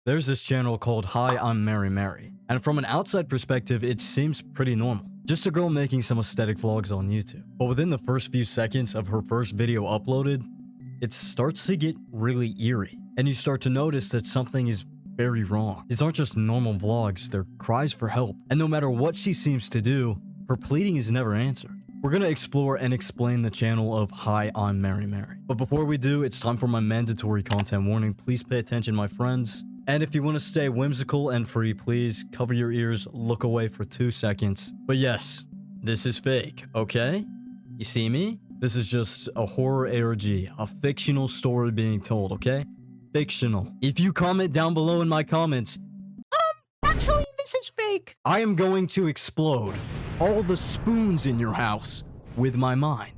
There's this channel called Hiimmarrymarry, and from an outside perspective, it seems pretty normal. Just a girl making some aesthetic vlogs on YouTube. But within the first few seconds of her first video uploaded, it starts to get really eerie, and you start to notice that something is very wrong. These aren't just normal vlogs, they're cries for help, and no matter what she seems to do, her pleading is never answered. We're gonna explore and explain the channel of Hiimmarrymarry. But before we do, it's time for my mandatory content warning. Please pay attention, my friends. And if you want to stay whimsical and free, please cover your ears, look away for 2 seconds. But yes, this is fake, okay? You see me? This is just a horror ARG, a fictional story being told, okay? Fictional. If you comment down below in my comments, actually, this is fake, I am going to explode all the spoons in your house with my mind.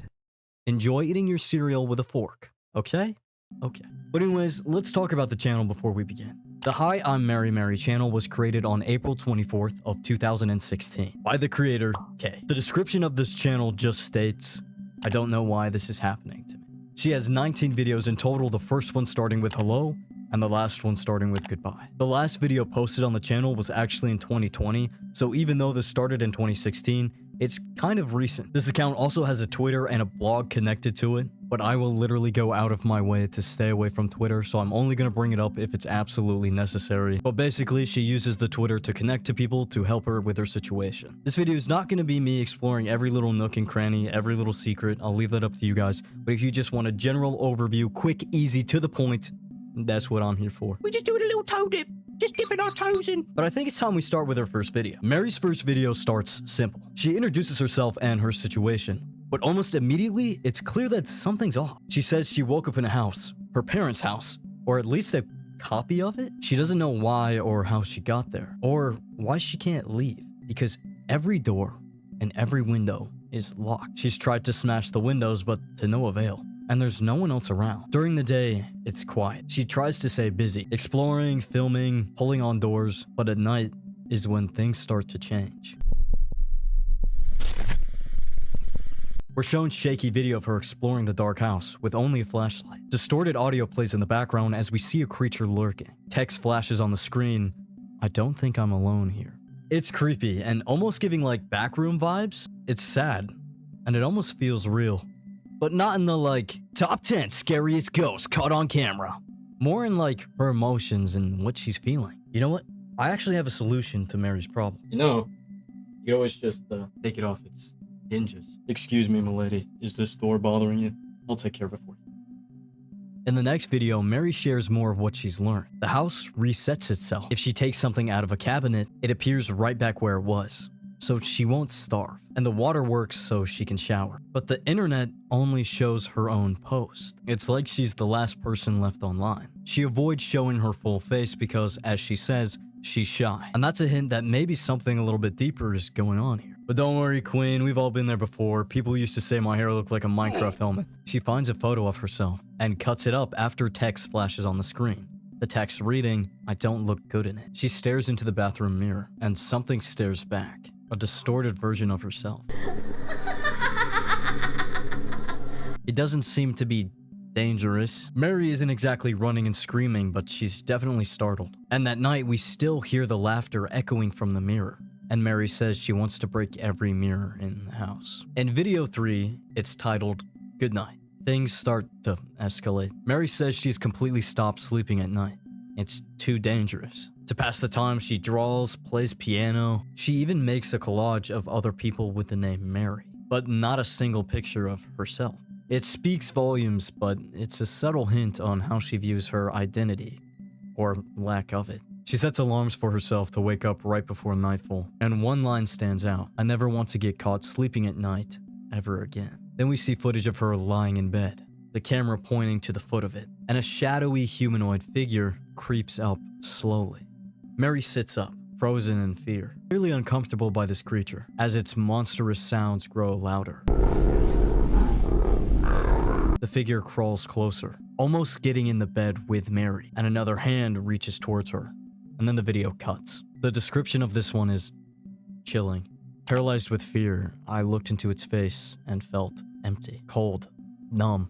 Enjoy eating your cereal with a fork, okay? Okay. But anyways, let's talk about the channel before we begin. The Hiimmarrymarry channel was created on April 24th of 2016 by the creator, Kay. The description of this channel just states, I don't know why this is happening to me. She has 19 videos in total, the first one starting with hello, and the last one starting with goodbye. The last video posted on the channel was actually in 2020, so even though this started in 2016, it's kind of recent. This account also has a Twitter and a blog connected to it, but I will literally go out of my way to stay away from Twitter, so I'm only going to bring it up if it's absolutely necessary. But basically, she uses the Twitter to connect to people to help her with her situation. This video is not going to be me exploring every little nook and cranny, every little secret. I'll leave that up to you guys. But if you just want a general overview, quick, easy, to the point, that's what I'm here for. We just doing a little toe dip. Just dipping our toes in. But I think it's time we start with her first video. Mary's first video starts simple. She introduces herself and her situation, but almost immediately, it's clear that something's off. She says she woke up in a house, her parents' house, or at least a copy of it. She doesn't know why or how she got there, or why she can't leave, because every door and every window is locked. She's tried to smash the windows, but to no avail. And there's no one else around. During the day, it's quiet. She tries to stay busy, exploring, filming, pulling on doors, but at night is when things start to change. We're shown shaky video of her exploring the dark house with only a flashlight. Distorted audio plays in the background as we see a creature lurking. Text flashes on the screen, I don't think I'm alone here. It's creepy and almost giving like backroom vibes. It's sad, and it almost feels real. But not in the like, top 10 scariest ghosts caught on camera. More in like her emotions and what she's feeling. You know what? I actually have a solution to Mary's problem. You know, you always just take it off its hinges. Excuse me, milady. Is this door bothering you? I'll take care of it for you. In the next video, Mary shares more of what she's learned. The house resets itself. If she takes something out of a cabinet, it appears right back where it was, so she won't starve. And the water works so she can shower. But the internet only shows her own post. It's like she's the last person left online. She avoids showing her full face because, as she says, she's shy. And that's a hint that maybe something a little bit deeper is going on here. But don't worry, Queen, we've all been there before. People used to say my hair looked like a Minecraft helmet. She finds a photo of herself and cuts it up after text flashes on the screen. The text reading, I don't look good in it. She stares into the bathroom mirror and something stares back. A distorted version of herself. It doesn't seem to be dangerous. Mary isn't exactly running and screaming, but she's definitely startled. And that night, we still hear the laughter echoing from the mirror. And Mary says she wants to break every mirror in the house. In video 3, it's titled, Good Night. Things start to escalate. Mary says she's completely stopped sleeping at night. It's too dangerous. To pass the time, she draws, plays piano. She even makes a collage of other people with the name Mary, but not a single picture of herself. It speaks volumes, but it's a subtle hint on how she views her identity, or lack of it. She sets alarms for herself to wake up right before nightfall, and one line stands out, I never want to get caught sleeping at night, ever again. Then we see footage of her lying in bed, the camera pointing to the foot of it, and a shadowy humanoid figure creeps up slowly. Mary sits up, frozen in fear, clearly uncomfortable by this creature, as its monstrous sounds grow louder. The figure crawls closer, almost getting in the bed with Mary, and another hand reaches towards her, and then the video cuts. The description of this one is chilling. Paralyzed with fear, I looked into its face and felt empty, cold, numb.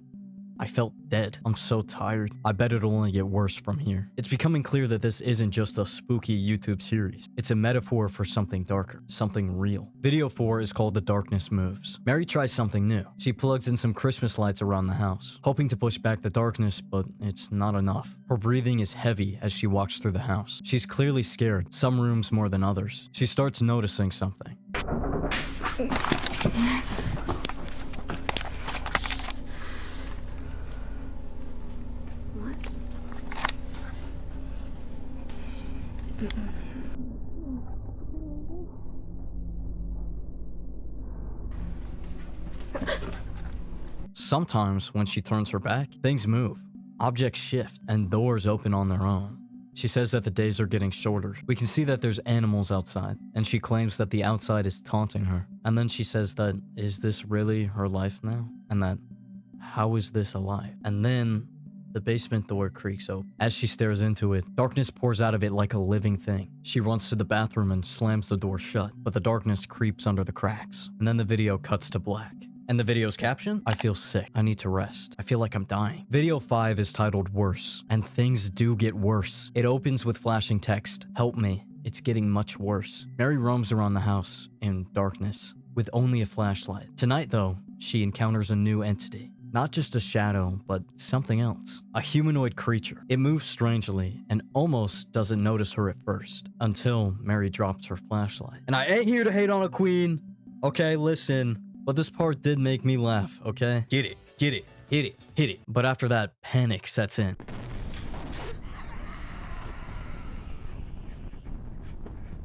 I felt dead. I'm so tired. I bet it'll only get worse from here. It's becoming clear that this isn't just a spooky YouTube series. It's a metaphor for something darker, something real. Video 4 is called The Darkness Moves. Mary tries something new. She plugs in some Christmas lights around the house, hoping to push back the darkness, but it's not enough. Her breathing is heavy as she walks through the house. She's clearly scared, some rooms more than others. She starts noticing something. Sometimes, when she turns her back, things move. Objects shift, and doors open on their own. She says that the days are getting shorter. We can see that there's animals outside, and she claims that the outside is taunting her. And then she says that, is this really her life now? And that, how is this alive? And then, the basement door creaks open. As she stares into it, darkness pours out of it like a living thing. She runs to the bathroom and slams the door shut, but the darkness creeps under the cracks. And then the video cuts to black. And the video's caption? I feel sick. I need to rest. I feel like I'm dying. Video 5 is titled Worse, and things do get worse. It opens with flashing text, help me. It's getting much worse. Mary roams around the house in darkness with only a flashlight. Tonight, though, she encounters a new entity. Not just a shadow, but something else. A humanoid creature. It moves strangely and almost doesn't notice her at first, until Mary drops her flashlight. And I ain't here to hate on a queen. Okay, listen. But this part did make me laugh, okay? Get it, hit it, hit it. But after that, panic sets in.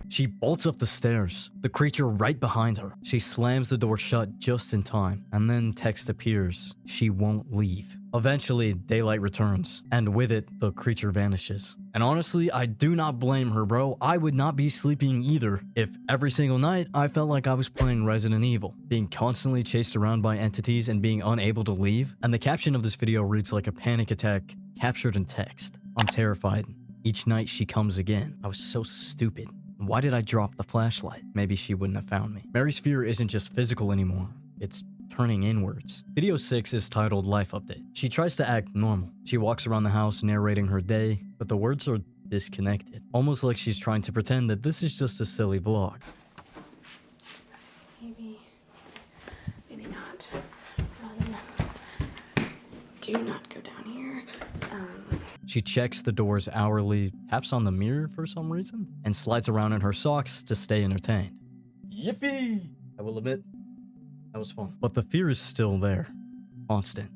She bolts up the stairs, the creature right behind her. She slams the door shut just in time, and then text appears. She won't leave. Eventually, daylight returns, and with it, the creature vanishes. And honestly, I do not blame her, bro. I would not be sleeping either if every single night I felt like I was playing Resident Evil, being constantly chased around by entities and being unable to leave. And the caption of this video reads like a panic attack captured in text. I'm terrified. Each night she comes again. I was so stupid. Why did I drop the flashlight? Maybe she wouldn't have found me. Mary's fear isn't just physical anymore. It's turning inwards. Video 6 is titled Life Update. She tries to act normal. She walks around the house narrating her day, but the words are disconnected. Almost like she's trying to pretend that this is just a silly vlog. Maybe not. Do not go down here. She checks the doors hourly, taps on the mirror for some reason, and slides around in her socks to stay entertained. Yippee! I will admit, that was fun. But the fear is still there. Constant.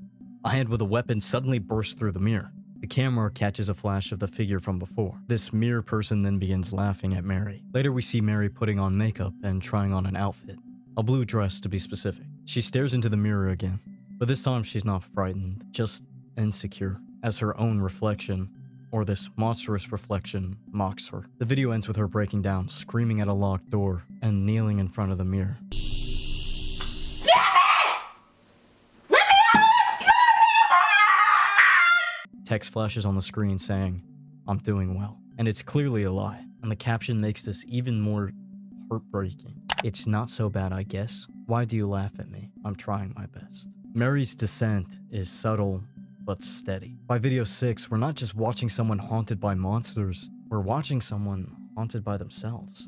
A hand with a weapon suddenly bursts through the mirror. The camera catches a flash of the figure from before. This mirror person then begins laughing at Mary. Later we see Mary putting on makeup and trying on an outfit. A blue dress to be specific. She stares into the mirror again. But this time she's not frightened, just insecure, as her own reflection, or this monstrous reflection, mocks her. The video ends with her breaking down, screaming at a locked door, and kneeling in front of the mirror. Text flashes on the screen saying, I'm doing well. And it's clearly a lie. And the caption makes this even more heartbreaking. It's not so bad, I guess. Why do you laugh at me? I'm trying my best. Mary's descent is subtle but steady. By video 6, we're not just watching someone haunted by monsters, we're watching someone haunted by themselves.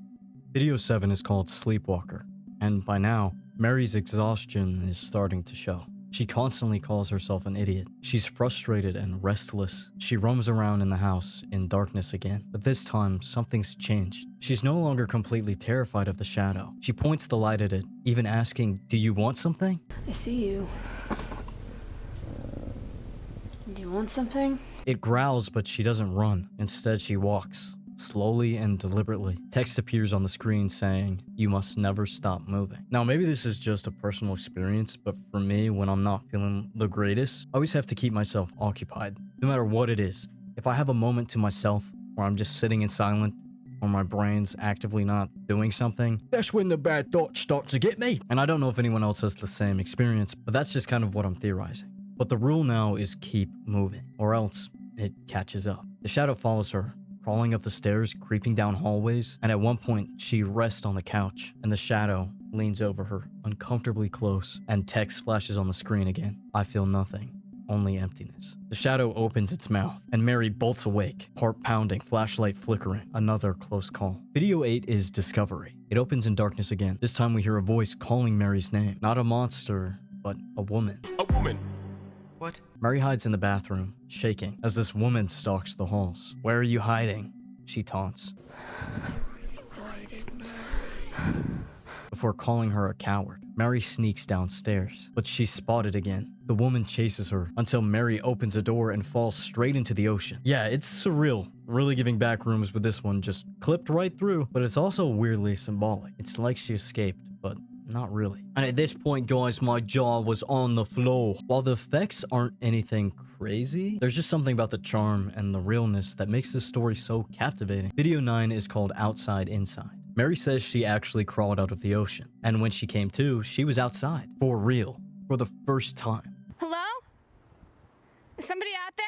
Video 7 is called Sleepwalker, and by now, Mary's exhaustion is starting to show. She constantly calls herself an idiot. She's frustrated and restless. She roams around in the house in darkness again, but this time, something's changed. She's no longer completely terrified of the shadow. She points the light at it, even asking, do you want something? I see you. Do you want something? It growls, but she doesn't run. Instead, she walks, slowly and deliberately. Text appears on the screen saying, you must never stop moving. Now, maybe this is just a personal experience, but for me, when I'm not feeling the greatest, I always have to keep myself occupied, no matter what it is. If I have a moment to myself where I'm just sitting in silence, or my brain's actively not doing something, that's when the bad thoughts start to get me. And I don't know if anyone else has the same experience, but that's just kind of what I'm theorizing. But the rule now is keep moving, or else it catches up. The shadow follows her, crawling up the stairs, creeping down hallways, and at one point, she rests on the couch, and the shadow leans over her, uncomfortably close, and text flashes on the screen again. I feel nothing. only emptiness. The shadow opens its mouth, and Mary bolts awake, heart pounding, flashlight flickering. Another close call. Video 8 is Discovery. It opens in darkness again. This time we hear a voice calling Mary's name. Not a monster, but a woman. A woman! What? Mary hides in the bathroom, shaking, as this woman stalks the halls. Where are you hiding? She taunts. Before calling her a coward, Mary sneaks downstairs, but she's spotted again. The woman chases her until Mary opens a door and falls straight into the ocean. Yeah, it's surreal. Really giving back rooms with this one, just clipped right through, but it's also weirdly symbolic. It's like she escaped, but not really. And at this point, guys, my jaw was on the floor. While the effects aren't anything crazy, there's just something about the charm and the realness that makes this story so captivating. Video 9 is called Outside Inside. Mary says she actually crawled out of the ocean, and when she came to, she was outside. For real. For the first time. Hello? Is somebody out there?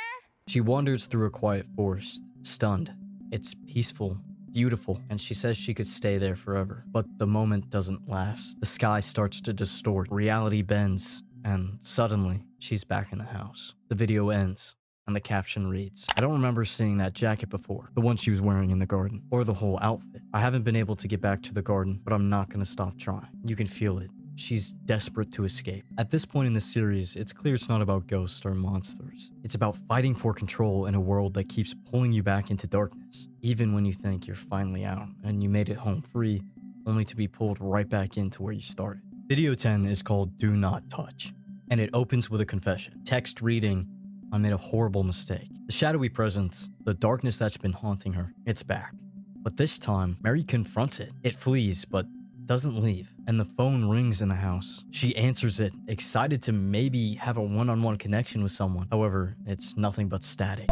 She wanders through a quiet forest, stunned. It's peaceful, beautiful, and she says she could stay there forever. But the moment doesn't last. The sky starts to distort, reality bends, and suddenly, she's back in the house. The video ends, and the caption reads, I don't remember seeing that jacket before, the one she was wearing in the garden, or the whole outfit. I haven't been able to get back to the garden, but I'm not gonna stop trying. You can feel it. She's desperate to escape. At this point in the series, it's clear it's not about ghosts or monsters. It's about fighting for control in a world that keeps pulling you back into darkness, even when you think you're finally out and you made it home free, only to be pulled right back into where you started. Video 10 is called Do Not Touch, and it opens with a confession. Text reading, I made a horrible mistake. The shadowy presence, the darkness that's been haunting her, it's back. But this time, Mary confronts it. It flees, but doesn't leave, and the phone rings in the house. She answers it, excited to maybe have a one-on-one connection with someone. However, it's nothing but static.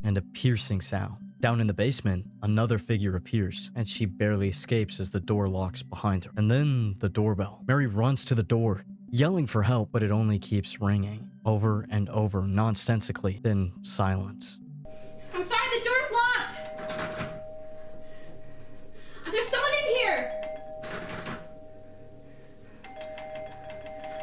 And a piercing sound. Down in the basement, another figure appears, and she barely escapes as the door locks behind her. And then the doorbell. Mary runs to the door, yelling for help, but it only keeps ringing over and over, nonsensically. Then silence. I'm sorry, the door's locked! There's someone in here!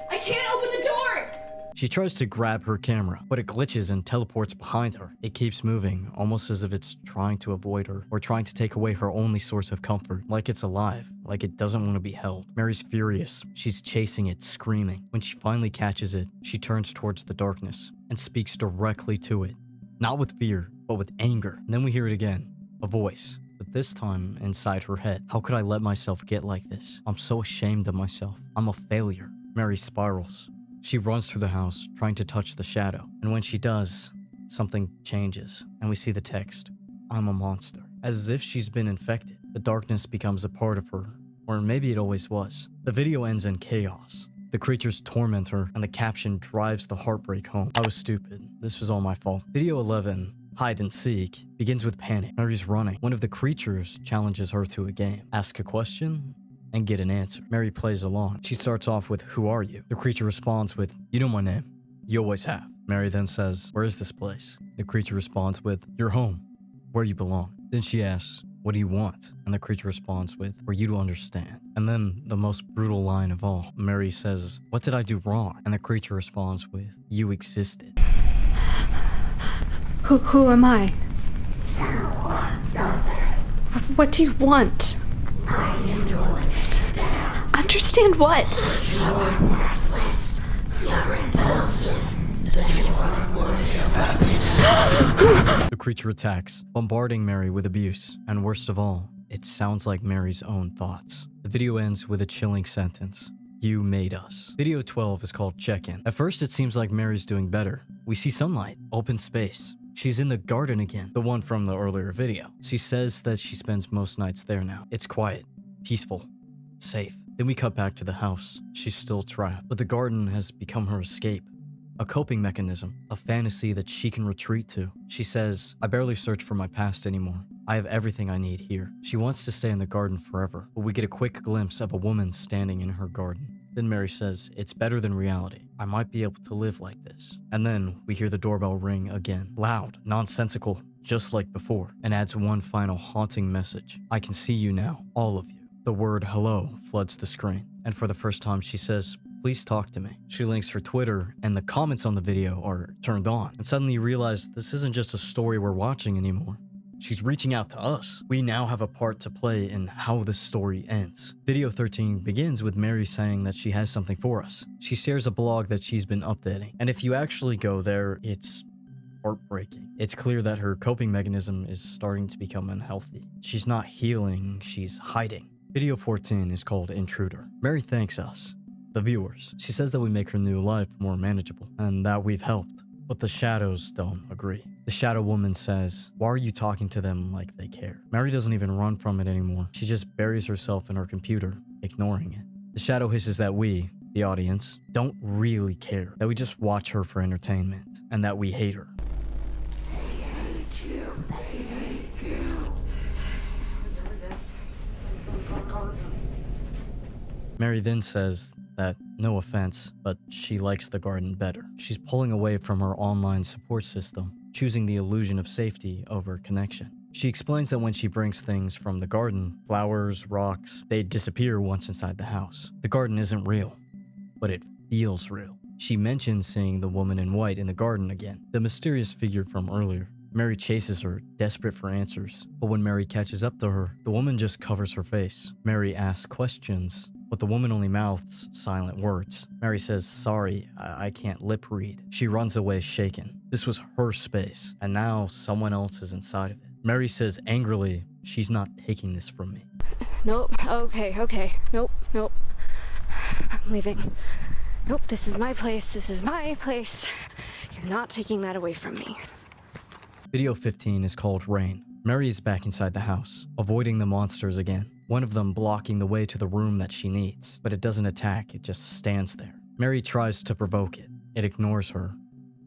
I can't open the door! She tries to grab her camera, but it glitches and teleports behind her. It keeps moving, almost as if it's trying to avoid her, or trying to take away her only source of comfort. Like it's alive, like it doesn't want to be held. Mary's furious. She's chasing it, screaming. When she finally catches it, she turns towards the darkness and speaks directly to it. Not with fear, but with anger. And then we hear it again, a voice. But this time, inside her head. How could I let myself get like this? I'm so ashamed of myself. I'm a failure. Mary spirals. She runs through the house, trying to touch the shadow. And when she does, something changes, and we see the text, I'm a monster. As if she's been infected. The darkness becomes a part of her, or maybe it always was. The video ends in chaos. The creatures torment her, and the caption drives the heartbreak home. I was stupid. This was all my fault. Video 11, Hide and Seek, begins with panic. Mary's running. One of the creatures challenges her to a game. Ask a question and get an answer. Mary plays along. She starts off with, who are you? The creature responds with, you know my name. You always have. Mary then says, where is this place? The creature responds with, your home, where you belong. Then she asks, what do you want? And the creature responds with, for you to understand. And then the most brutal line of all, Mary says, what did I do wrong? And the creature responds with, you existed. Who am I? You want nothing. What do you want? For you to understand. Understand what? You are worthless. You're repulsive. That you are unworthy of happiness. The creature attacks, bombarding Mary with abuse. And worst of all, it sounds like Mary's own thoughts. The video ends with a chilling sentence. You made us. Video 12 is called Check-In. At first, it seems like Mary's doing better. We see sunlight, open space. She's in the garden again, the one from the earlier video. She says that she spends most nights there now. It's quiet, peaceful, safe. Then we cut back to the house. She's still trapped, but the garden has become her escape. A coping mechanism, a fantasy that she can retreat to. She says, I barely search for my past anymore. I have everything I need here. She wants to stay in the garden forever, but we get a quick glimpse of a woman standing in her garden. Then Mary says, it's better than reality. I might be able to live like this. And then we hear the doorbell ring again. Loud, nonsensical, just like before, and adds one final haunting message. I can see you now, all of you. The word hello floods the screen. And for the first time she says, please talk to me. She links her Twitter, and the comments on the video are turned on. And suddenly you realize this isn't just a story we're watching anymore. She's reaching out to us. We now have a part to play in how this story ends. Video 13 begins with Mary saying that she has something for us. She shares a blog that she's been updating. And if you actually go there, it's heartbreaking. It's clear that her coping mechanism is starting to become unhealthy. She's not healing, she's hiding. Video 14 is called Intruder. Mary thanks us, the viewers. She says that we make her new life more manageable and that we've helped. But the shadows don't agree. The shadow woman says, why are you talking to them like they care? Mary doesn't even run from it anymore. She just buries herself in her computer, ignoring it. The shadow hisses that we, the audience, don't really care. That we just watch her for entertainment and that we hate her. They hate you. They hate you. So is this? Mary then says that, no offense, but she likes the garden better. She's pulling away from her online support system, choosing the illusion of safety over connection. She explains that when she brings things from the garden, flowers, rocks, they disappear once inside the house. The garden isn't real, but it feels real. She mentions seeing the woman in white in the garden again, the mysterious figure from earlier. Mary chases her, desperate for answers. But when Mary catches up to her, the woman just covers her face. Mary asks questions, but the woman only mouths silent words. Mary says, sorry, I can't lip read. She runs away shaken. This was her space, and now someone else is inside of it. Mary says angrily, she's not taking this from me. Nope. Okay. Nope. I'm leaving. Nope, this is my place. This is my place. You're not taking that away from me. Video 15 is called Rain. Mary is back inside the house, avoiding the monsters again. One of them blocking the way to the room that she needs, but it doesn't attack, it just stands there. Mary tries to provoke it. It ignores her.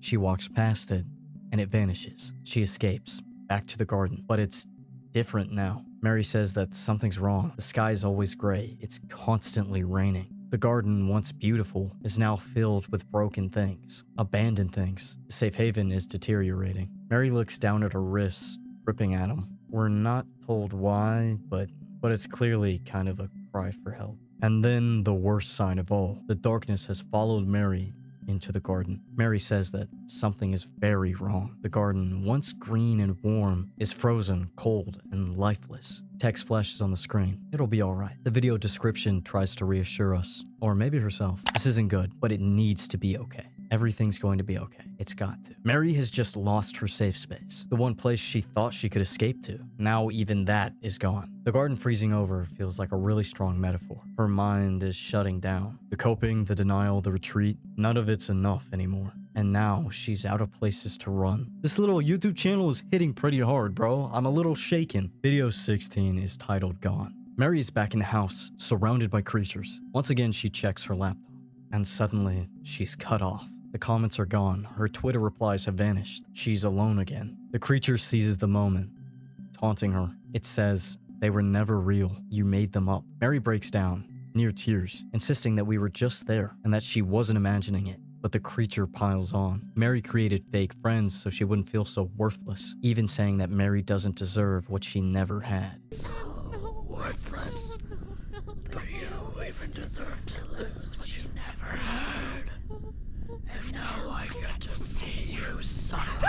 She walks past it, and it vanishes. She escapes, back to the garden, but it's different now. Mary says that something's wrong. The sky is always gray. It's constantly raining. The garden, once beautiful, is now filled with broken things, abandoned things. The safe haven is deteriorating. Mary looks down at her wrists, ripping at them. We're not told why, but it's clearly kind of a cry for help. And then the worst sign of all, the darkness has followed Mary into the garden. Mary says that something is very wrong. The garden, once green and warm, is frozen, cold, and lifeless. Text flashes on the screen. It'll be alright. The video description tries to reassure us, or maybe herself. This isn't good, but it needs to be okay. Everything's going to be okay. It's got to. Mary has just lost her safe space. The one place she thought she could escape to. Now even that is gone. The garden freezing over feels like a really strong metaphor. Her mind is shutting down. The coping, the denial, the retreat, none of it's enough anymore. And now she's out of places to run. This little YouTube channel is hitting pretty hard, bro. I'm a little shaken. Video 16 is titled Gone. Mary is back in the house, surrounded by creatures. Once again, she checks her laptop. And suddenly, she's cut off. The comments are gone. Her Twitter replies have vanished. She's alone again. The creature seizes the moment, taunting her. It says, they were never real. You made them up. Mary breaks down, near tears, insisting that we were just there and that she wasn't imagining it. But the creature piles on. Mary created fake friends so she wouldn't feel so worthless, even saying that Mary doesn't deserve what she never had. So worthless. But you even deserve to lose what you never had. And now I get to see you suffer.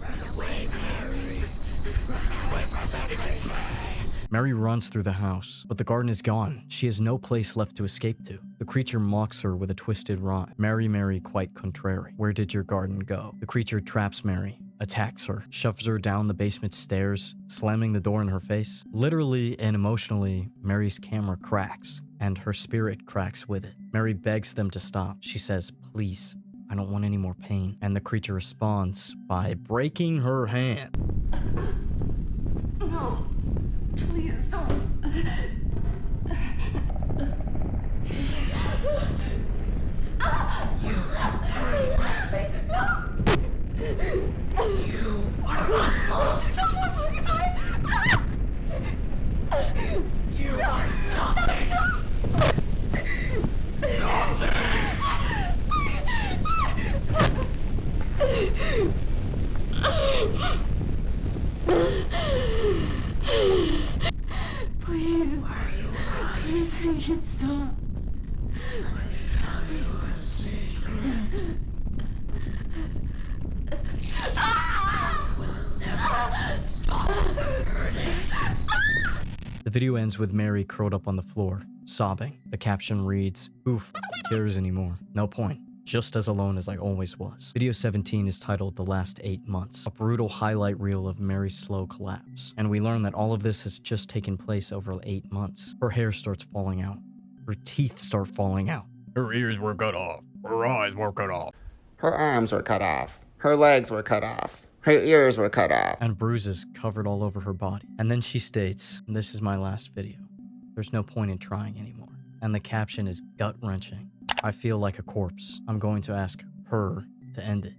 Run away, Mary. Run away from everything. Mary runs through the house, but the garden is gone. She has no place left to escape to. The creature mocks her with a twisted rhyme. Mary, quite contrary. Where did your garden go? The creature traps Mary, attacks her, shoves her down the basement stairs, slamming the door in her face. Literally and emotionally, Mary's camera cracks, and her spirit cracks with it. Mary begs them to stop. She says, please, I don't want any more pain. And the creature responds by breaking her hand. No. Please don't. You are worthless. You are unloved. You are nothing. Please. Are you crying? Please make it stop. The video ends with Mary curled up on the floor, sobbing. The caption reads, "Oof, who cares anymore? No point. Just as alone as I always was." Video 17 is titled The Last 8 Months, a brutal highlight reel of Mary's slow collapse. And we learn that all of this has just taken place over 8 months. Her hair starts falling out. Her teeth start falling out. Her ears were cut off. Her eyes were cut off. Her arms were cut off. Her legs were cut off. Her ears were cut off. And bruises covered all over her body. And then she states, "This is my last video. There's no point in trying anymore." And the caption is gut-wrenching. "I feel like a corpse. I'm going to ask her to end it."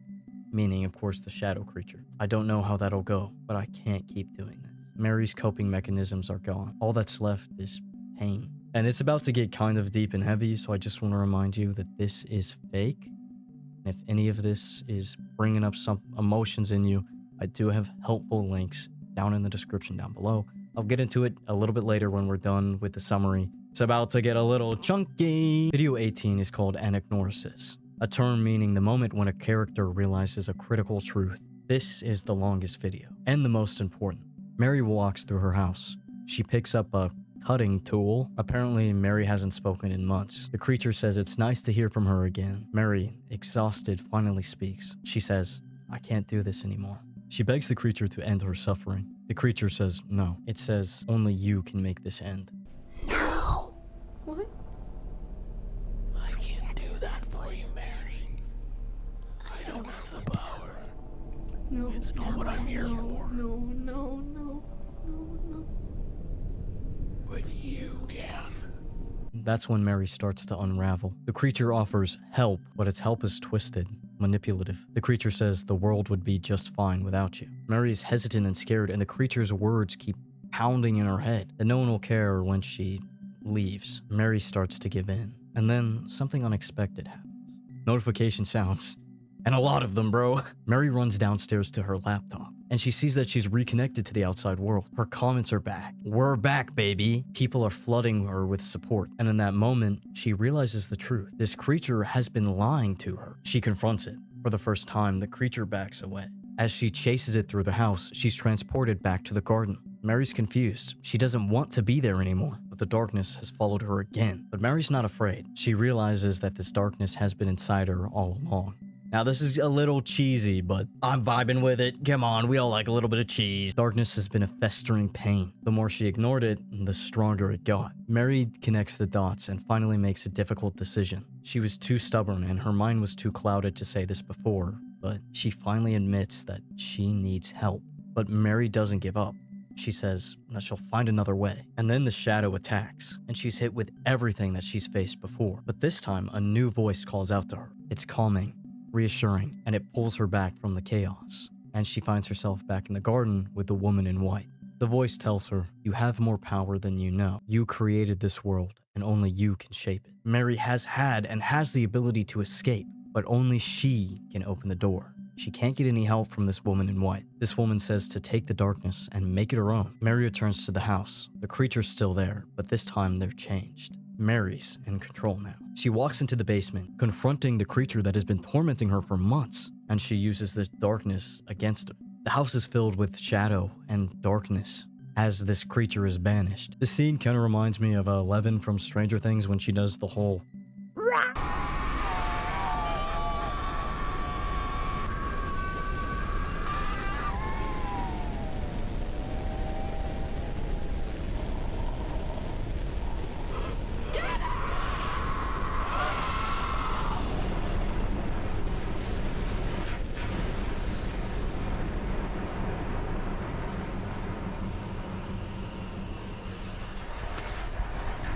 Meaning, of course, the shadow creature. "I don't know how that'll go, but I can't keep doing this." Mary's coping mechanisms are gone. All that's left is pain. And it's about to get kind of deep and heavy, so I just want to remind you that this is fake. And if any of this is bringing up some emotions in you, I do have helpful links down in the description down below. I'll get into it a little bit later when we're done with the summary. It's about to get a little chunky. Video 18 is called anagnosis, a term meaning the moment when a character realizes a critical truth. This is the longest video, and the most important. Mary walks through her house. She picks up a cutting tool. Apparently, Mary hasn't spoken in months. The creature says it's nice to hear from her again. Mary, exhausted, finally speaks. She says, "I can't do this anymore." She begs the creature to end her suffering. The creature says no. It says only you can make this end. No! What? I can't do that for you, Mary. I don't have the power. No. It's not what I'm here for. No. But you can. That's when Mary starts to unravel. The creature offers help, but its help is twisted, manipulative. The creature says the world would be just fine without you. Mary is hesitant and scared, and the creature's words keep pounding in her head that no one will care when she leaves. Mary starts to give in. And then something unexpected happens. Notification sounds. And a lot of them, bro. Mary runs downstairs to her laptop, and she sees that she's reconnected to the outside world. Her comments are back. "We're back, baby." People are flooding her with support. And in that moment, she realizes the truth. This creature has been lying to her. She confronts it. For the first time, the creature backs away. As she chases it through the house, she's transported back to the garden. Mary's confused. She doesn't want to be there anymore, but the darkness has followed her again. But Mary's not afraid. She realizes that this darkness has been inside her all along. Now, this is a little cheesy, but I'm vibing with it. Come on, we all like a little bit of cheese. Darkness has been a festering pain. The more she ignored it, the stronger it got. Mary connects the dots and finally makes a difficult decision. She was too stubborn and her mind was too clouded to say this before, but she finally admits that she needs help. But Mary doesn't give up. She says that she'll find another way. And then the shadow attacks, and she's hit with everything that she's faced before. But this time, a new voice calls out to her. It's calming, reassuring, and it pulls her back from the chaos. And she finds herself back in the garden with the woman in white. The voice tells her, "You have more power than you know. You created this world, and only you can shape it." Mary has had and has the ability to escape, but only she can open the door. She can't get any help from this woman in white. This woman says to take the darkness and make it her own. Mary returns to the house. The creature's still there, but this time they're changed. Mary's in control now. She walks into the basement, confronting the creature that has been tormenting her for months, and she uses this darkness against it. The house is filled with shadow and darkness as this creature is banished. The scene kind of reminds me of Eleven from Stranger Things when she does the whole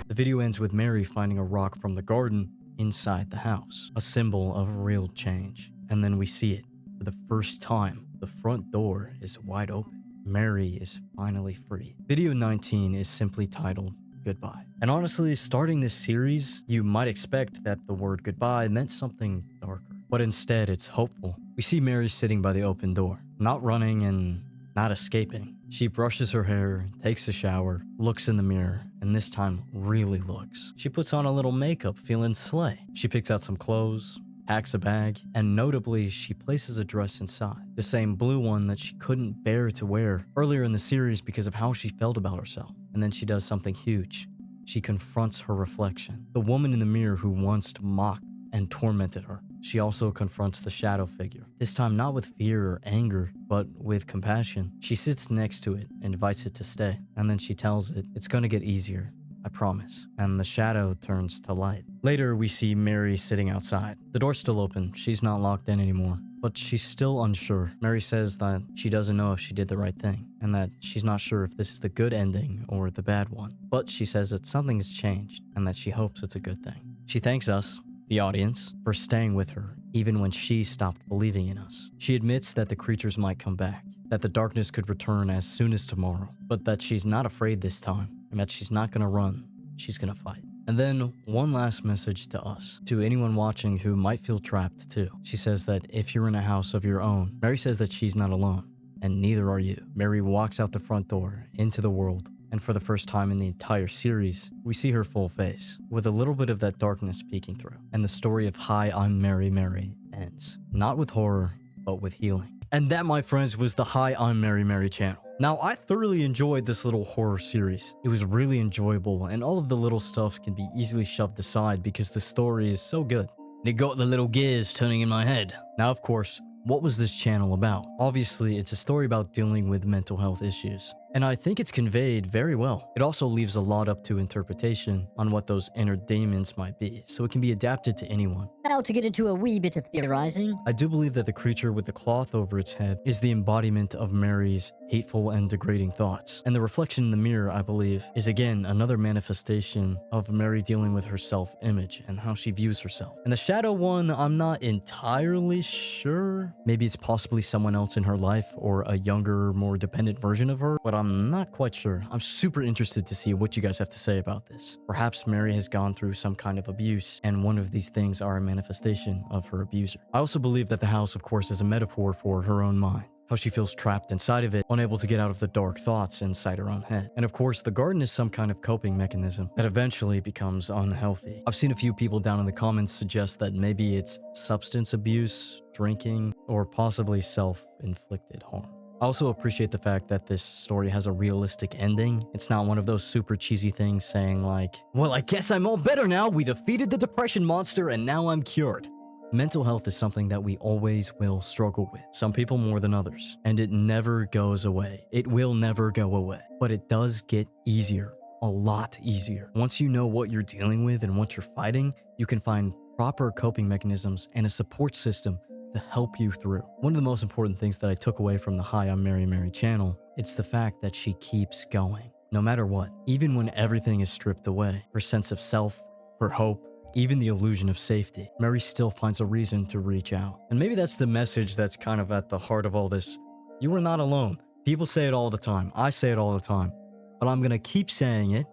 The video ends with Mary finding a rock from the garden inside the house, a symbol of real change. And then we see it. For the first time, the front door is wide open. Mary is finally free. Video 19 is simply titled Goodbye. And honestly, starting this series, you might expect that the word goodbye meant something darker. But instead, it's hopeful. We see Mary sitting by the open door, not running and not escaping. She brushes her hair, takes a shower, looks in the mirror, and this time really looks. She puts on a little makeup, feeling slay. She picks out some clothes, packs a bag, and notably, she places a dress inside. The same blue one that she couldn't bear to wear earlier in the series because of how she felt about herself. And then she does something huge. She confronts her reflection, the woman in the mirror who once mocked and tormented her. She also confronts the shadow figure, this time not with fear or anger, but with compassion. She sits next to it and invites it to stay, and then she tells it, it's gonna get easier, I promise. And the shadow turns to light. Later, we see Mary sitting outside. The door's still open, she's not locked in anymore, but she's still unsure. Mary says that she doesn't know if she did the right thing, and that she's not sure if this is the good ending or the bad one. But she says that something has changed, and that she hopes it's a good thing. She thanks us, the audience, for staying with her, even when she stopped believing in us. She admits that the creatures might come back, that the darkness could return as soon as tomorrow, but that she's not afraid this time, and that she's not gonna run, she's gonna fight. And then, one last message to us, to anyone watching who might feel trapped too. She says that if you're in a house of your own, Mary says that she's not alone, and neither are you. Mary walks out the front door, into the world, and for the first time in the entire series, we see her full face, with a little bit of that darkness peeking through. And the story of Hi, I'm Hiimmarrymarry ends. Not with horror, but with healing. And that, my friends, was the Hi, I'm Hiimmarrymarry channel. Now, I thoroughly enjoyed this little horror series. It was really enjoyable, and all of the little stuff can be easily shoved aside because the story is so good. And it got the little gears turning in my head. Now, of course, what was this channel about? Obviously, it's a story about dealing with mental health issues. And I think it's conveyed very well. It also leaves a lot up to interpretation on what those inner demons might be, so it can be adapted to anyone. Now to get into a wee bit of theorizing. I do believe that the creature with the cloth over its head is the embodiment of Mary's hateful and degrading thoughts. And the reflection in the mirror, I believe, is again another manifestation of Mary dealing with her self-image and how she views herself. And the shadow one, I'm not entirely sure. Maybe it's possibly someone else in her life or a younger, more dependent version of her, but I'm not quite sure. I'm super interested to see what you guys have to say about this. Perhaps Mary has gone through some kind of abuse, and one of these things are a manifestation of her abuser. I also believe that the house, of course, is a metaphor for her own mind. How she feels trapped inside of it, unable to get out of the dark thoughts inside her own head. And of course, the garden is some kind of coping mechanism that eventually becomes unhealthy. I've seen a few people down in the comments suggest that maybe it's substance abuse, drinking, or possibly self-inflicted harm. I also appreciate the fact that this story has a realistic ending. It's not one of those super cheesy things saying like, well, I guess I'm all better now. We defeated the depression monster and now I'm cured. Mental health is something that we always will struggle with, some people more than others, and it never goes away. It will never go away, but it does get easier, a lot easier. Once you know what you're dealing with and what you're fighting, you can find proper coping mechanisms and a support system to help you through. One of the most important things that I took away from the Hi, I'm Hiimmarrymarry channel, it's the fact that she keeps going, no matter what. Even when everything is stripped away, her sense of self, her hope, even the illusion of safety, Mary still finds a reason to reach out. And maybe that's the message that's kind of at the heart of all this. You are not alone. People say it all the time. I say it all the time. But I'm gonna keep saying it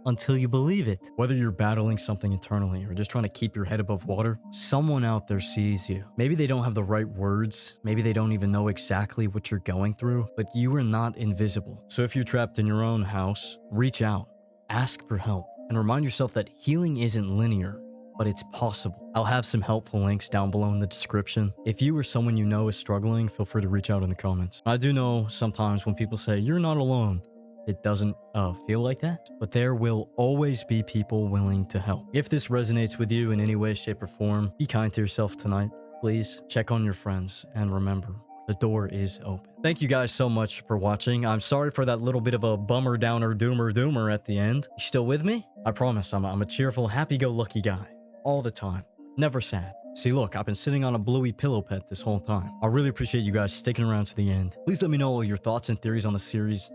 until you believe it. Whether you're battling something internally or just trying to keep your head above water, someone out there sees you. Maybe they don't have the right words. Maybe they don't even know exactly what you're going through, but you are not invisible. So if you're trapped in your own house, reach out, ask for help, and remind yourself that healing isn't linear, but it's possible. I'll have some helpful links down below in the description. If you or someone you know is struggling, feel free to reach out in the comments. I do know sometimes when people say, you're not alone, it doesn't feel like that, but there will always be people willing to help. If this resonates with you in any way, shape, or form, be kind to yourself tonight. Please check on your friends, and remember, the door is open. Thank you guys so much for watching. I'm sorry for that little bit of a bummer, downer, doomer at the end. You still with me? I promise I'm a cheerful, happy-go-lucky guy. All the time. Never sad. See, look, I've been sitting on a bluey pillow pet this whole time. I really appreciate you guys sticking around to the end. Please let me know all your thoughts and theories on the series.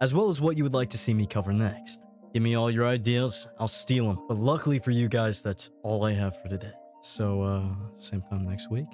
As well as what you would like to see me cover next. Give me all your ideas. I'll steal them. But luckily for you guys, that's all I have for today. So, same time next week.